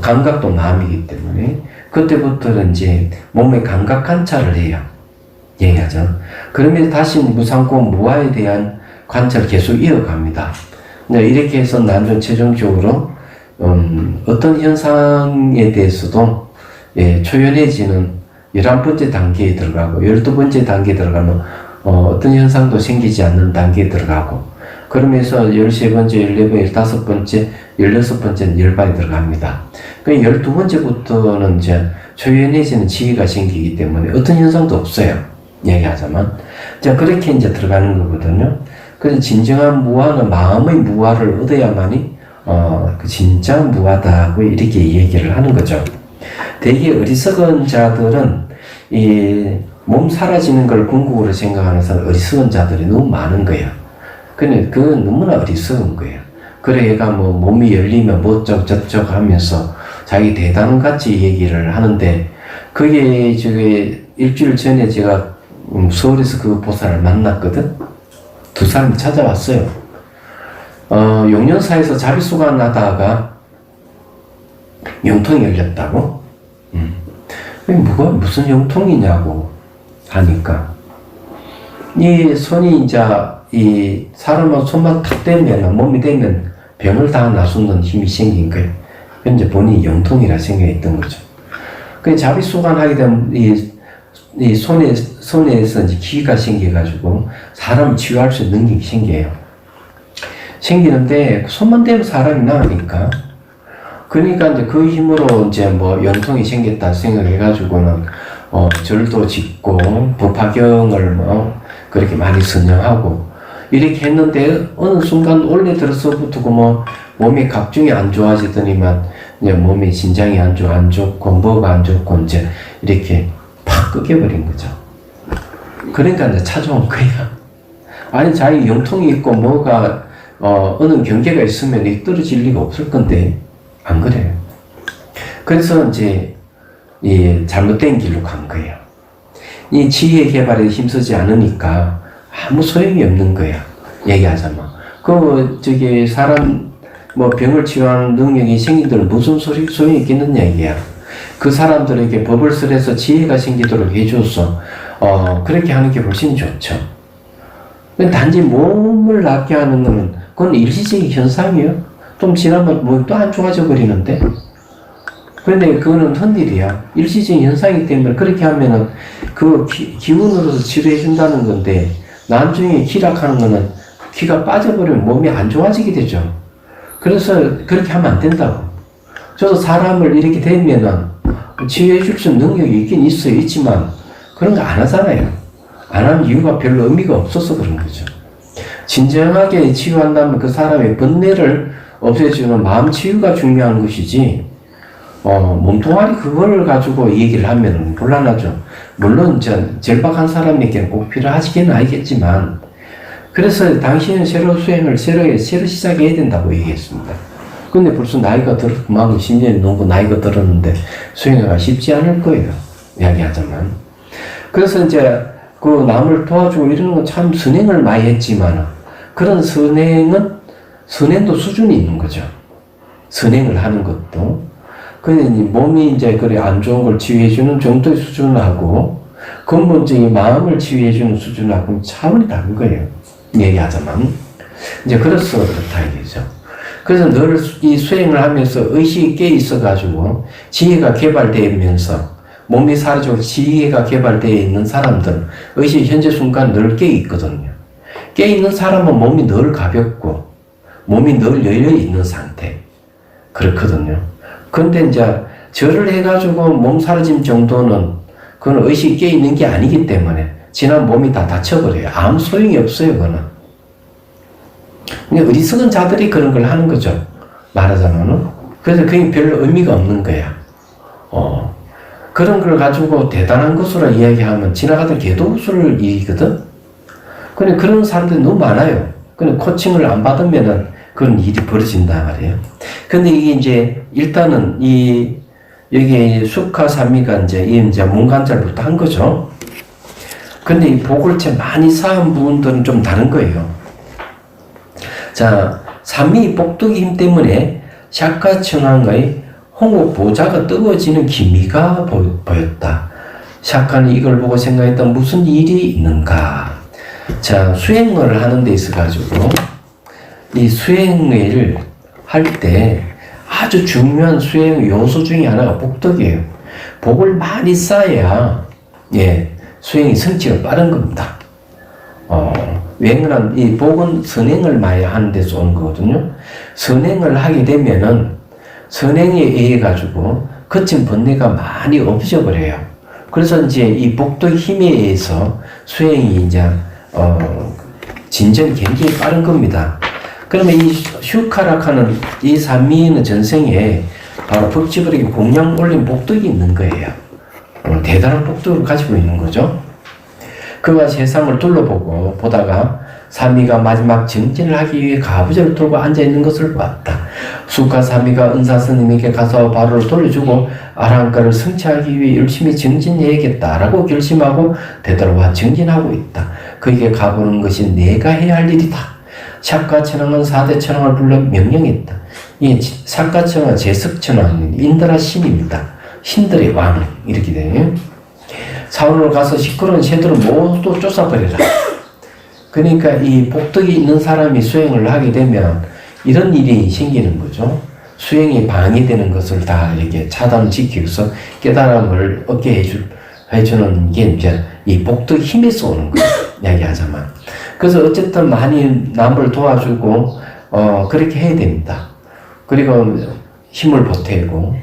S1: 감각도 마음이기 때문에 그때부터는 이제 몸의 감각 관찰을 해요. 얘기하죠. 그러면서 다시 무상고 무아에 대한 관찰을 계속 이어갑니다. 네, 이렇게 해서 나중 최종적으로 어떤 현상에 대해서도 초연해지는 11번째 단계에 들어가고 12번째 단계에 들어가면 어떤 현상도 생기지 않는 단계에 들어가고 그러면서 13번째, 14번째, 15번째, 16번째는 열반에 들어갑니다. 그 12번째부터는 이제 초연해지는 지위가 생기기 때문에 어떤 현상도 없어요. 얘기하자면. 자, 그렇게 이제 들어가는 거거든요. 그래서 진정한 무아는 마음의 무아를 얻어야만이 그 진짜 무아다고 이렇게 얘기를 하는 거죠. 되게 어리석은 자들은 이 몸 사라지는 걸 궁극으로 생각하는 사람 어리석은 자들이 너무 많은 거예요. 근데 그건 너무나 어리석은 거예요. 그래 얘가 뭐 몸이 열리면 뭐 어쩌고 하면서 자기 대단한 같이 얘기를 하는데 그게 저기 일주일 전에 제가 서울에서 그 보살을 만났거든. 두 사람이 찾아왔어요. 용련사에서 자비수관 하다가 영통이 열렸다고? 뭐가 무슨 영통이냐고 하니까 이 손이 이제 이 사람은 손만 탁 대면 몸이 되면 병을 다 나서는 힘이 생긴 거예요. 이제 본인이 영통이라 생각했던 거죠. 그 자비수관 하게 되면 이 손에서 이제 기가 생겨가지고 사람을 치유할 수 있는 능력이 생겨요. 생기는데 손만 대면 사람이 나으니까 그러니까 이제 그 힘으로 이제 뭐 연통이 생겼다 생각해가지고는 절도 짓고 법화경을 뭐 그렇게 많이 선정하고 이렇게 했는데 어느 순간 원래 들어서부터 뭐 몸이 각종이 안 좋아지더니만 이제 몸이 신장이 안 좋고 뭐가 안 좋고 이제 이렇게 팍 끄겨버린 거죠. 그러니까 이제 찾아온 거야. 아니 자기 영통이 있고 뭐가 어느 경계가 있으면 이 떨어질 리가 없을 건데 안 그래요. 그래서 이제 이 잘못된 길로 간 거예요. 이 지혜 개발에 힘쓰지 않으니까 아무 소용이 없는 거야. 얘기하자면 저기 사람 뭐 병을 치유하는 능력이 생기도록 무슨 소용이 있겠느냐 이게야. 그 사람들에게 법을 설해서 지혜가 생기도록 해줘서 그렇게 하는 게 훨씬 좋죠. 단지 몸을 낫게 하는 거는 그건 일시적인 현상이에요. 좀 지나면 뭐 또 안 좋아져 버리는데. 그런데 그거는 헛일이야. 일시적인 현상이기 때문에 그렇게 하면은 그 기운으로서 치료해 준다는 건데 나중에 기락하는 거는 기가 빠져버리면 몸이 안 좋아지게 되죠. 그래서 그렇게 하면 안 된다고. 저도 사람을 이렇게 되면은 치유해 줄 수 있는 능력이 있긴 있지만 그런 거 안 하잖아요. 안 하는 이유가 별로 의미가 없어서 그런 거죠. 진정하게 치유한다면 그 사람의 번뇌를 없애주는 마음 치유가 중요한 것이지, 몸뚱아리 그걸 가지고 얘기를 하면 곤란하죠. 물론, 절박한 사람에게는 꼭 필요하시기는 알겠지만, 그래서 당신은 새로 수행을 새로 시작해야 된다고 얘기했습니다. 근데 벌써 나이가 막 10년이 넘고 나이가 들었는데 수행하기가 쉽지 않을 거예요. 이야기하자면. 그래서 이제 그 남을 도와주고 이러는 건 참 선행을 많이 했지만, 그런 선행도 수준이 있는 거죠. 선행을 하는 것도. 근데 몸이 이제 그래 안 좋은 걸 치유해주는 정도의 수준하고, 근본적인 마음을 치유해주는 수준하고 차원이 다른 거예요. 얘기하자면. 이제 그래서 그렇다 이거죠. 그래서 늘 이 수행을 하면서 의식이 깨 있어가지고 지혜가 개발되면서 몸이 사라지고 지혜가 개발되어 있는 사람들, 의식이 현재 순간 늘 깨 있거든요. 깨 있는 사람은 몸이 늘 가볍고 몸이 늘 열려 있는 상태. 그렇거든요. 근데 이제 절을 해가지고 몸 사라짐 정도는 그건 의식이 깨 있는 게 아니기 때문에 지난 몸이 다 다쳐버려요. 아무 소용이 없어요, 그거는. 근데 어리석은 자들이 그런 걸 하는 거죠. 말하자면은. 그래서 그게 별로 의미가 없는 거야. 그런 걸 가지고 대단한 것으로 이야기하면 지나가던 개도수를 이기거든? 근데 그런 사람들이 너무 많아요. 근데 코칭을 안 받으면은 그런 일이 벌어진단 말이에요. 근데 이게 이제 일단은 여기 수카사미가 이제 문관절부터 한 거죠. 근데 이 복을체 많이 쌓은 부분들은 좀 다른 거예요. 자, 삼미 복덕의 힘 때문에 샤카천왕의 홍옥 보좌가 뜨거워지는 기미가 보였다. 샤카는 이걸 보고 생각했다. 무슨 일이 있는가? 자, 수행을 하는 데 있어가지고 이 수행을 할 때 아주 중요한 수행 요소 중에 하나가 복덕이에요. 복을 많이 쌓아야 수행이 성취가 빠른 겁니다. 왜냐면 이 복은 선행을 많이 하는 데서 오는 거거든요. 선행을 하게 되면은 선행에 의해 가지고 거친 번뇌가 많이 없어져 버려요. 그래서 이제 이 복덕 힘에 의해서 수행이 이제 진전이 굉장히 빠른 겁니다. 그러면 이 슈카락하는 이 산미는 전생에 바로 법지불에게 공양 올린 복덕이 있는 거예요. 대단한 복덕을 가지고 있는 거죠. 그가 세상을 둘러보고 보다가 사미가 마지막 정진을 하기 위해 가부좌를 들고 앉아있는 것을 보았다. 수카 사미가 은사 스님에게 가서 바로를 돌려주고 아랑가를 성취하기 위해 열심히 정진해야겠다라고 결심하고 되돌아와 정진하고 있다. 그에게 가보는 것이 내가 해야 할 일이다. 샤카천왕은 4대 천왕을 불러 명령했다. 이 샤카천왕은 제석천왕은 인드라 신입니다. 신들의 왕 이렇게 되네요. 사원으로 가서 시끄러운 새들을 모두 쫓아버려라. 그러니까 이 복덕이 있는 사람이 수행을 하게 되면 이런 일이 생기는 거죠. 수행이 방해되는 것을 다 이렇게 차단시키고서 깨달음을 얻게 해주는 게 이제 이 복덕 힘에서 오는 거예요. 이야기하자면. 그래서 어쨌든 많이 남을 도와주고, 그렇게 해야 됩니다. 그리고 힘을 보태고,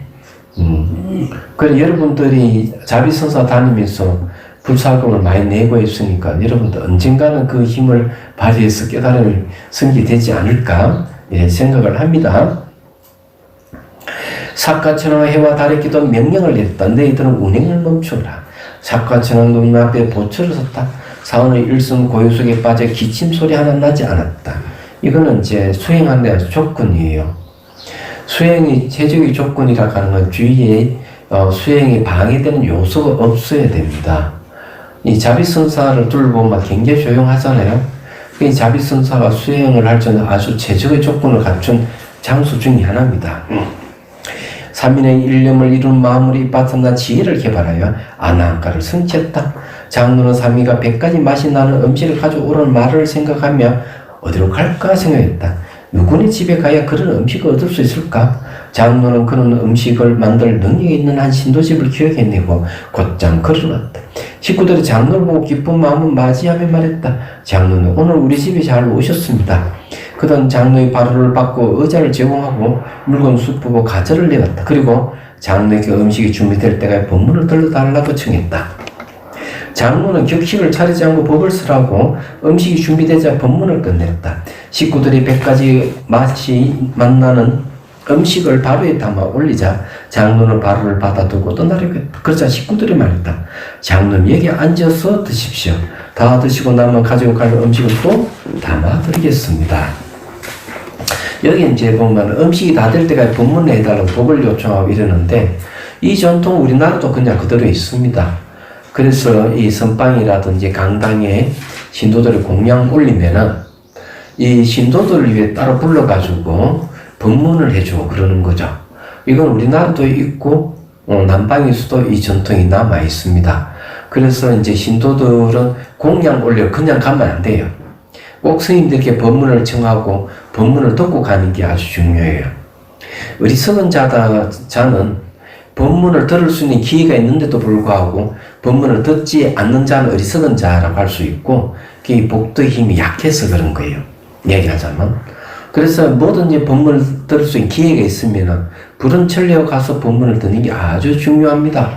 S1: 그래서 여러분들이 자비선사 다니면서 불사금을 많이 내고 있으니까 여러분들 언젠가는 그 힘을 발휘해서 깨달음이 성취되지 않을까 이런 생각을 합니다. 사카천왕 해와 달의 기도 명령을 냈다. 너희들은 운행을 멈추라. 사카천왕 눈앞에 보초를 섰다. 사원의 일승 고요 속에 빠져 기침 소리 하나 나지 않았다. 이거는 이제 수행하는 데 조건이에요. 수행이 최적의 조건이라고 하는 건 주위에 수행이 방해되는 요소가 없어야 됩니다. 이 자비선사를 둘러보면 굉장히 조용하잖아요. 이 자비선사가 수행을 할 때는 아주 최적의 조건을 갖춘 장소 중에 하나입니다. 삼인의 일념을 이룬 마음으로 이빠ትና 지혜를 개발하여 아나한가를 성취했다. 장로는 삼이가 100가지 맛이 나는 음식을 가져오라는 말을 생각하며 어디로 갈까 생각했다. 누구네 집에 가야 그런 음식을 얻을 수 있을까? 장로는 그런 음식을 만들 능력이 있는 한 신도집을 기억해내고 곧장 걸어갔다. 식구들이 장로를 보고 기쁜 마음을 맞이하며 말했다. 장로는 오늘 우리 집에 잘 오셨습니다. 그던 장로의 바로를 받고 의자를 제공하고 물건 수프고 과자를 내었다. 그리고 장로에게 음식이 준비될 때까지 법문을 들려달라고 청했다. 장로는 격식을 차리지 않고 법을 쓰라고 음식이 준비되자 법문을 끝냈다. 식구들이 100가지 맛이 만나는 음식을 바로에 담아 올리자 장로는 바로를 받아두고 떠나려고 했다. 그러자 식구들이 말했다. 장로님 여기 앉아서 드십시오. 다 드시고 나면 가지고 갈 음식을 또 담아드리겠습니다. 여기 이제 보면 음식이 다 될 때까지 법문을 해달라고 법을 요청하고 이러는데 이 전통 우리나라도 그냥 그대로 있습니다. 그래서 이 선방이라든지 강당에 신도들을 공양 올리면은 이 신도들을 위해 따로 불러가지고 법문을 해주고 그러는 거죠. 이건 우리나라도 있고 남방에서도 이 전통이 남아 있습니다. 그래서 이제 신도들은 공양 올려 그냥 가면 안 돼요. 꼭 스님들께 법문을 청하고 법문을 듣고 가는 게 아주 중요해요. 어리석은 자는 법문을 들을 수 있는 기회가 있는데도 불구하고 법문을 듣지 않는 자는 어리석은 자라고 할 수 있고 그게 복덕의 힘이 약해서 그런 거예요. 얘기하자면. 그래서 뭐든지 법문을 들을 수 있는 기회가 있으면 불은천리에 가서 법문을 듣는 게 아주 중요합니다.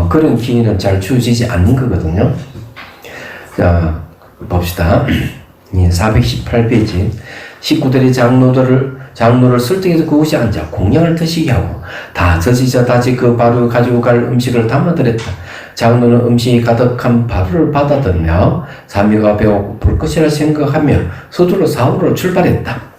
S1: 그런 기회는 잘 주어지지 않는 거거든요. 자, 봅시다. 418페이지. 식구들이 장로를 설득해서 그곳에 앉아 공양을 드시게 하고 다 저지자 다지 그 바로 가지고 갈 음식을 담아드렸다. 장로는 음식이 가득한 바로를 받아들며 사미가 배고플 것이라 생각하며 서둘러 사후로 출발했다.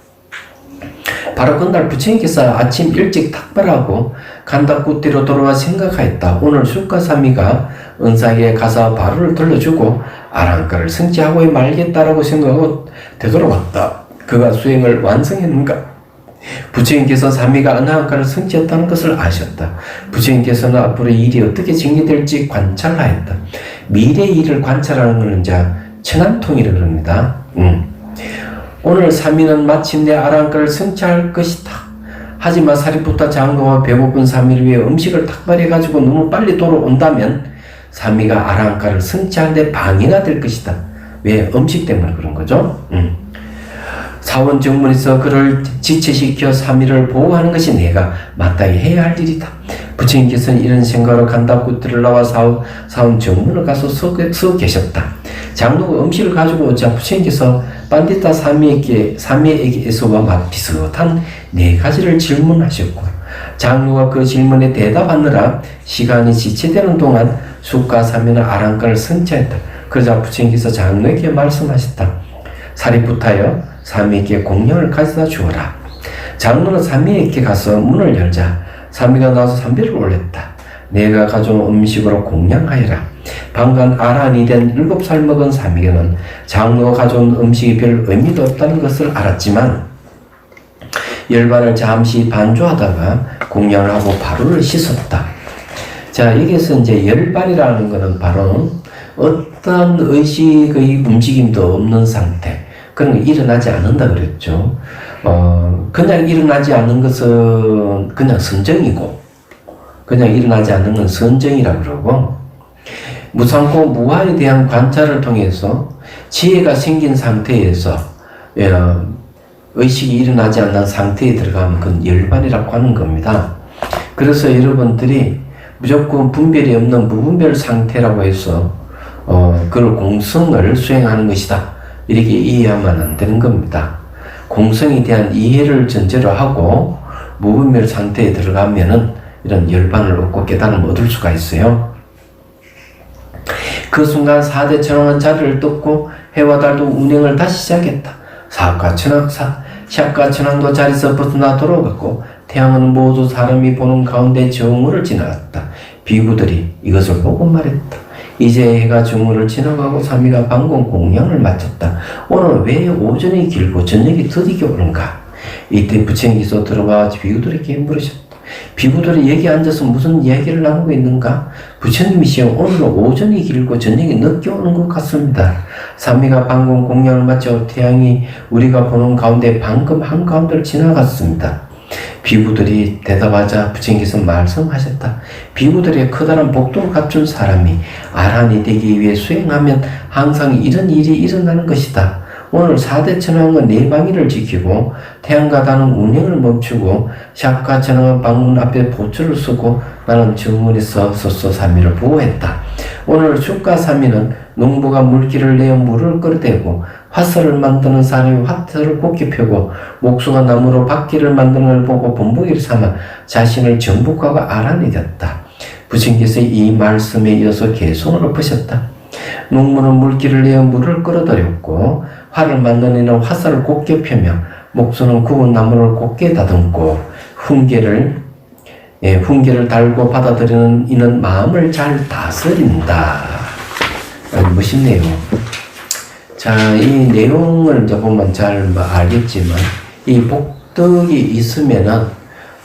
S1: 바로 그날 부처님께서 아침 일찍 탁발하고 간다구띠로 돌아와 생각하였다. 오늘 슈카사미가 은사에게 가서 바로를 들려주고 아랑가를 성취하고 말겠다라고 생각하고 되돌아왔다. 그가 수행을 완성했는가? 부처님께서 삼위가 어느 한가를 성취했다는 것을 아셨다. 부처님께서는 앞으로 일이 어떻게 전개될지 관찰하였다. 미래 일을 관찰하는 것은 이제 천안통이라고 합니다. 오늘 삼위는 마침내 아라한가를 성취할 것이다. 하지만 사리푸타 장로와 배고픈 삼위를 위해 음식을 탁발해가지고 너무 빨리 돌아온다면 삼위가 아라한가를 성취하는 데 방해가 될 것이다. 왜? 음식 때문에 그런 거죠. 사원 정문에서 그를 지체시켜 삼위를 보호하는 것이 내가 마땅히 해야 할 일이다. 부처님께서는 이런 생각으로 간다구트를 나와 사원 정문을 가서 서 계셨다. 장로가 음식을 가지고 오자 부처님께서 반디타 삼위에게서와 비슷한 4가지를 질문하셨고, 장로가 그 질문에 대답하느라 시간이 지체되는 동안 숫가 삼위는 아라한가를 성취했다. 그러자 부처님께서 장로에게 말씀하셨다. 사리푸타여, 삼위에게 공양을 가져다 주어라. 장로는 삼위에게 가서 문을 열자 삼위가 나와서 삼비를 올렸다. 내가 가져온 음식으로 공양하여라. 방간 아란이 된 7살 먹은 삼위는 장로가 가져온 음식이 별 의미도 없다는 것을 알았지만 열반을 잠시 반주하다가 공양을 하고 바로를 씻었다. 자, 여기서 이제 열반이라는 것은 바로 어떤 의식의 움직임도 없는 상태, 그런 게 일어나지 않는다 그랬죠. 그냥 일어나지 않는 것은 그냥 선정이고, 그냥 일어나지 않는 건 선정이라고 그러고, 무상고 무아에 대한 관찰을 통해서 지혜가 생긴 상태에서 의식이 일어나지 않는 상태에 들어가면 그건 열반이라고 하는 겁니다. 그래서 여러분들이 무조건 분별이 없는 무분별 상태라고 해서 그걸 공성을 수행하는 것이다, 이렇게 이해하면 안 되는 겁니다. 공성에 대한 이해를 전제로 하고 무분별 상태에 들어가면은 이런 열반을 얻고 깨달음을 얻을 수가 있어요. 그 순간 4대 천왕은 자리를 떴고 해와 달도 운행을 다시 시작했다. 샤과 천왕도 자리에서 벗어나 돌아갔고 태양은 모두 사람이 보는 가운데 정오를 지나갔다. 비구들이 이것을 보고 말했다. 이제 해가 정오를 지나가고 삼위가 방공 공양을 마쳤다. 오늘 왜 오전이 길고 저녁이 더디게 오는가? 이때 부처님께서 들어와 비구들에게 물으셨다. 비구들이 여기 앉아서 무슨 이야기를 나누고 있는가? 부처님이시여, 오늘은 오전이 길고 저녁이 늦게 오는 것 같습니다. 삼위가 방공 공양을 마쳐 태양이 우리가 보는 가운데 방금 한가운데를 지나갔습니다. 비구들이 대답하자 부처님께서 말씀하셨다. 비구들의 커다란 복도를 갖춘 사람이 아란이 되기 위해 수행하면 항상 이런 일이 일어나는 것이다. 오늘 4대 천왕은 4방위를 지키고 태양과 달은 운행을 멈추고 샤과 천왕은 방문 앞에 보초를 쓰고 나는 정문에서 서서 삼위를 보호했다. 오늘 숫가 삼위는 농부가 물기를 내어 물을 끌어대고 화살을 만드는 사람이 화살을 곱게 펴고 목수가 나무로 바퀴를 만드는 걸 보고 본보기를 삼아 자신을 정복하고 아란이 되었다. 부처님께서 이 말씀에 이어서 개성을 엎으셨다. 농부는 물기를 내어 물을 끌어들였고 활을 만드는 이는 화살을 곱게 펴며 목수는 구운 나무를 곱게 다듬고 훈계를 달고 받아들이는 이는 마음을 잘 다스린다. 아주 멋있네요. 자, 이 내용을 이제 보면 잘 알겠지만 이 복덕이 있으면은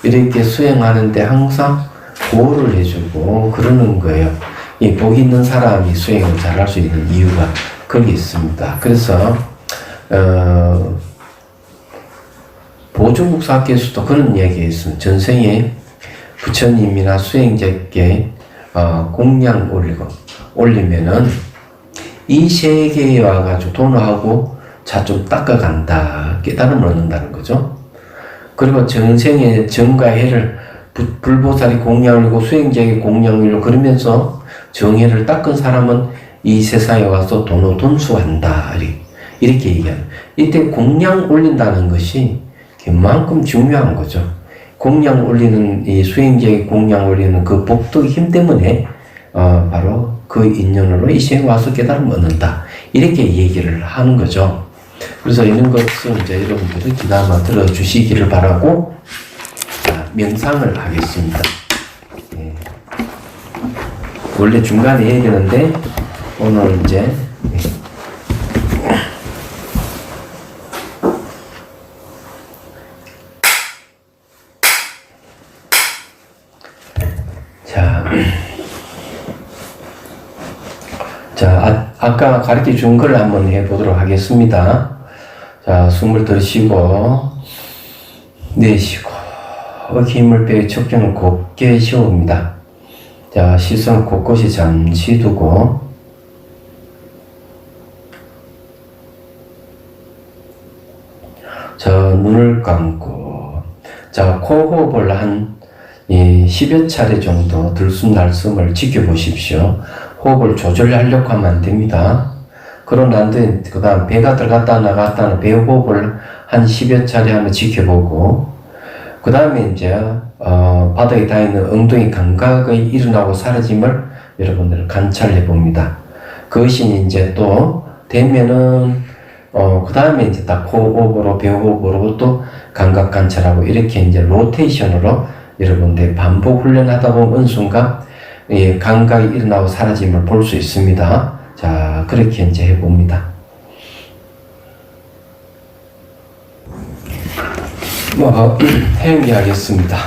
S1: 이렇게 수행하는데 항상 보호를 해주고 그러는 거예요. 이 복 있는 사람이 수행을 잘할 수 있는 이유가 거기 있습니다. 그래서 보조국사학계에서도 그런 이야기가 있습니다. 전생에 부처님이나 수행자께 공양 올리면은 이 세계에 와가지고 돈하고 자 좀 닦아간다, 깨달음을 얻는다는 거죠. 그리고 전생에 정과 해를 불보살이 공양 올리고 수행자에게 공양 올리고 그러면서 정해를 닦은 사람은 이 세상에 와서 돈수한다, 이렇게 얘기하는. 이때 공양 올린다는 것이 그만큼 중요한 거죠. 공양 올리는, 이 수행자에게 공양 올리는 그 복덕의 힘 때문에 바로 그 인연으로 이 시행에 와서 깨달음을 얻는다, 이렇게 얘기를 하는 거죠. 그래서 이런 것을 이제 여러분들이 귀담아 들어주시기를 바라고, 자, 명상을 하겠습니다. 예. 원래 중간에 해야 되는데 오늘 이제 자, 아까 가르쳐 준 걸 한번 해보도록 하겠습니다. 자, 숨을 들이쉬고, 내쉬고, 어깨 힘을 빼 척추는 곱게 쉬어옵니다. 자, 시선 곳곳이 잠시 두고, 자, 눈을 감고, 자, 코 호흡을 한 10여 차례 정도 들숨날숨을 지켜보십시오. 호흡을 조절하려고 하면 안 됩니다. 그런 다음에 그 다음 배가 들어갔다 나갔다 배 호흡을 한 10여 차례 한번 지켜보고, 그 다음에 이제 바닥에 닿아있는 엉덩이 감각의 일어나고 사라짐을 여러분들 관찰해 봅니다. 그것이 이제 또 되면은 그 다음에 이제 딱 호흡으로 배 호흡으로 또 감각 관찰하고 이렇게 이제 로테이션으로 여러분들 반복 훈련하다 보면 어느 순간 감각이 일어나고 사라짐을 볼 수 있습니다. 자, 그렇게 이제 해봅니다. 행기하겠습니다.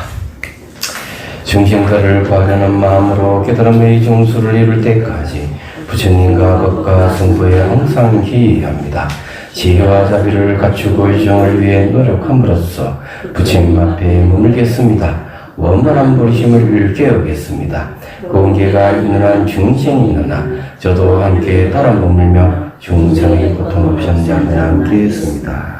S1: 중심가를 구하려는 마음으로 깨달음의 종수를 이룰 때까지 부처님과 법과 성부에 항상 기여합니다. 지혜와 자비를 갖추고 유정을 위해 노력함으로써 부처님 앞에 머물겠습니다. 원만한 부르심을 깨우겠습니다. 공개가 있는 한 중생이 있느나 저도 함께 따라 머물며 중생의 고통 없이 함께 했습니다.